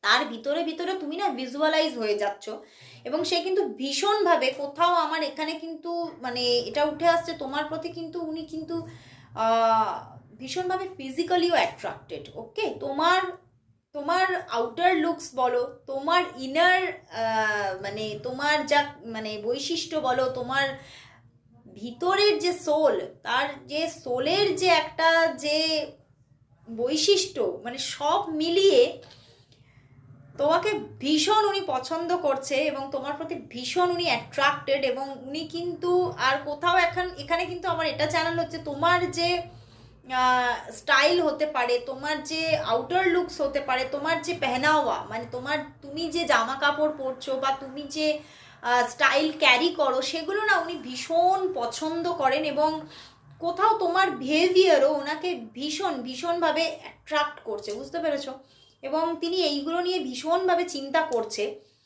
তার ভিতরে ভিতরে তুমি না ভিজুয়ালাইজ হয়ে যাচ্ছ। এবং সে কিন্তু ভীষণভাবে কোথাও আমার এখানে কিন্তু মানে এটা উঠে আসছে তোমার প্রতি, কিন্তু উনি কিন্তু আহ, ভীষণভাবে ফিজিক্যালিও অ্যাট্রাক্টেড। ওকে, তোমার তোমার আউটার লুকস বলো, তোমার ইনার মানে তোমার যা মানে বৈশিষ্ট্য বলো, তোমার ভিতরের যে সোল, তার যে সোলের যে একটা যে বৈশিষ্ট্য, মানে সব মিলিয়ে তোমাকে ভীষণ উনি পছন্দ করছে এবং তোমার প্রতি ভীষণ উনি অ্যাট্রাক্টেড। এবং উনি কিন্তু আর কোথাও এখানে কিন্তু আমার এটা চ্যানেল হচ্ছে তোমার যে স্টাইল হতে পারে, তোমার যে আউটার লুকস হতে পারে, তোমার যে পেহনাওয়া মানে তুমি যে জামা কাপড় পরছো বা তুমি যে স্টাইল ক্যারি করো, সেগুলো না উনি ভীষণ পছন্দ করেন। এবং কোথাও তোমার বিহেভিয়ারও ওনাকে ভীষণ ভীষণভাবে অ্যাট্রাক্ট করছে, বুঝতে পেরেছো? এবং তিনি এইগুলো নিয়ে ভীষণভাবে চিন্তা করছে।